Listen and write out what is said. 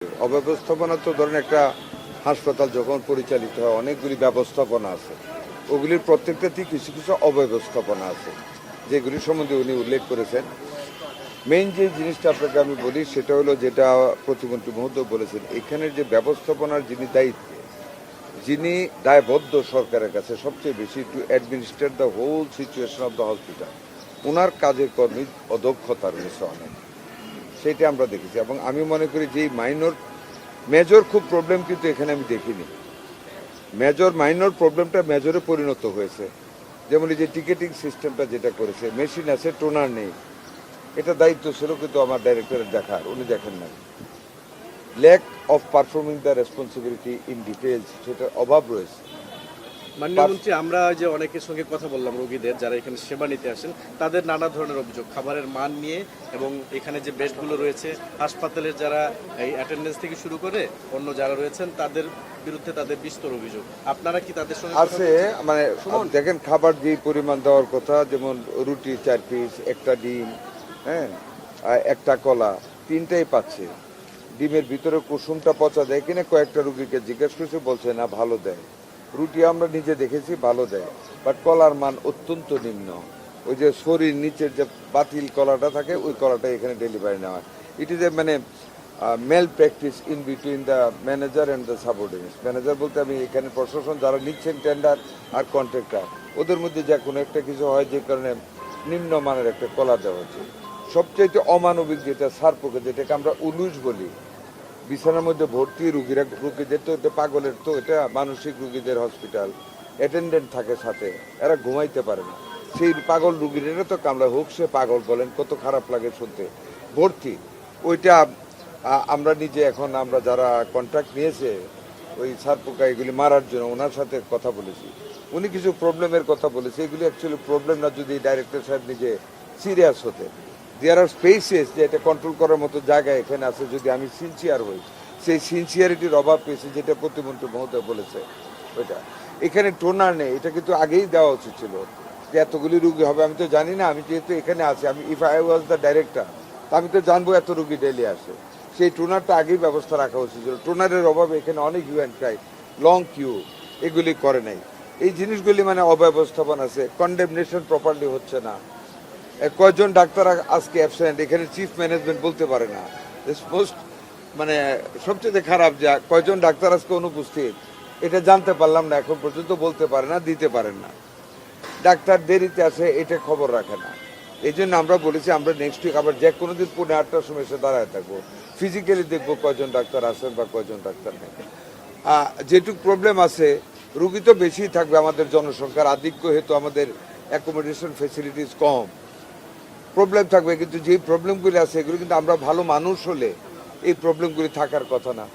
অব্যবস্থাপনা তো ধরেন একটা হাসপাতাল যখন পরিচালিত হয় অনেকগুলি ব্যবস্থাপনা আছে, ওগুলির প্রত্যেকটাতেই কিছু কিছু অব্যবস্থাপনা আছে যেগুলি সম্বন্ধে উনি উল্লেখ করেছেন। মেইন যে জিনিসটা আপনাকে আমি বলি সেটা হলো যেটা প্রতিমন্ত্রী মহোদয় বলেছেন, এখানের যে ব্যবস্থাপনার যিনি দায়িত্বে, যিনি দায়বদ্ধ সরকারের কাছে সবচেয়ে বেশি to administrate the whole situation of the hospital, ওনার কাজের কর্মী অদক্ষতা রয়েছে অনেক, সেটা আমরা দেখেছি। এবং আমি মনে করি যে মেজর খুব প্রবলেম কিন্তু এখানে আমি দেখিনি। মাইনর প্রবলেমটা মেজরে পরিণত হয়েছে। যেমন এই যে টিকেটিং সিস্টেমটা যেটা করেছে, মেশিন আছে, টোনার নেই, এটা দায়িত্ব ছিল কিন্তু আমার ডাইরেক্টরের দেখার, উনি দেখেন না। Lack of performing the responsibility in details, সেটার অভাব রয়েছে। মাননীয় মন্ত্রী, আমরা যে অনেকের সঙ্গে কথা বললাম, রোগীদের যারা এখানে সেবা নিতে আসেন, তাদের নানা ধরনের অভিযোগ খাবারের মান নিয়ে, এবং এখানে যে বেডগুলো রয়েছে, হাসপাতালের যারা এই অ্যাটেন্ডেন্স থেকে শুরু করে অন্য যারা রয়েছেন তাদের বিরুদ্ধে তাদের বিস্তর অভিযোগ। আপনারা কি তাদের সঙ্গে আছে? মানে দেখেন, খাবার যে পরিমাণ দেওয়ার কথা, যেমন রুটি 4 পিস, একটা ডিম, হ্যাঁ, একটা কলা, 3টাই পাচ্ছে। ডিমের ভিতরে কুসুমটা পচা দেয় কিনা কয়েকটা রুগীকে জিজ্ঞেস করছে, বলছে না ভালো দেয়। রুটি আমরা নিজে দেখেছি ভালো দেয়, বাট কলার মান অত্যন্ত নিম্ন। ওই যে শরীর নিচের যে বাতিল কলাটা থাকে, ওই কলাটা এখানে ডেলিভারি নেওয়া। ইট ইজ এ মানে malpractice in between the manager and the subordinates. Manager বলতে আমি এখানে প্রশাসন যারা নিচ্ছেন টেন্ডার আর কন্ট্রাক্টর, ওদের মধ্যে যা কোনো একটা কিছু হয় যে কারণে নিম্নমানের একটা কলা দেওয়া হচ্ছে। সবচাইতে অমানবিক যেটা সারপোকে, যেটাকে আমরা উলুস বলি, বিছানার মধ্যে ভর্তি রুগীদের তো এটা পাগলের, তো এটা মানসিক রুগীদের হসপিটাল, অ্যাটেন্ডেন্ট থাকে সাথে, এরা ঘুমাইতে পারে না। সেই পাগল রুগীরা তো কামড়া হোক, সে পাগল বলেন, কত খারাপ লাগে শুনতে, ভর্তি। ওইটা আমরা নিজে এখন আমরা যারা কন্ট্রাক্ট নিয়েছে ওই সারপোকা এগুলি মারার জন্য, ওনার সাথে কথা বলেছি, উনি কিছু প্রবলেমের কথা বলেছে। এগুলি অ্যাকচুয়ালি প্রবলেম না, যদি ডাইরেক্টর সাহেব নিজে সিরিয়াস হতে। দেয়ার আর স্পেসেস, যে এটা কন্ট্রোল করার মতো জায়গা এখানে আছে, যদি আমি সিনসিয়ার হই। সেই সিনসিয়ারিটির অভাব পেয়েছে, যেটা প্রতিমন্ত্রী মহোদয় বলেছে। ওইটা এখানে টোনার নেই, এটা কিন্তু আগেই দেওয়া উচিত ছিল, যে এতগুলি রুগী হবে। আমি তো জানি না, আমি যেহেতু এখানে আছি, আমি if I was the director, আমি তো জানবো এত রুগী ডেলি আসে। সেই টোনারটা আগেই ব্যবস্থা রাখা উচিত ছিল। টোনারের অভাবে এখানে অনেক hue and cry, long queue, এগুলি করে নাই। এই জিনিসগুলি মানে অব্যবস্থাপন আছে, কন্ডেমনেশন প্রপারলি হচ্ছে না। কয়জন ডাক্তার আজকে অ্যাবসেন্ট, এখানে চিফ ম্যানেজমেন্ট বলতে পারে না। মোস্ট মানে সবচেয়ে খারাপ যে কয়জন ডাক্তার আজকে অনুপস্থিত, এটা জানতে পারলাম না, এখন পর্যন্ত বলতে পারে না, দিতে পারেন না। ডাক্তার দেরিতে আসে, এটা খবর রাখে না। এই জন্য আমরা বলেছি আমরা নেক্সট উইক আবার যে কোনো দিন 8:30টার সময় এসে দাঁড়ায় থাকবো, ফিজিক্যালি দেখবো কয়জন ডাক্তার আসেন বা কয়জন ডাক্তার নেই। যেটুক প্রবলেম আছে, রুগী তো বেশি থাকবে, আমাদের জনসংখ্যার আধিক্য হেতু আমাদের অ্যাকোমোডেশন ফেসিলিটিস কম, প্রবলেম থাকবে। কিন্তু যেই প্রবলেমগুলি আছে, এগুলো কিন্তু আমরা ভালো মানুষ হলে এই প্রবলেমগুলি থাকার কথা না।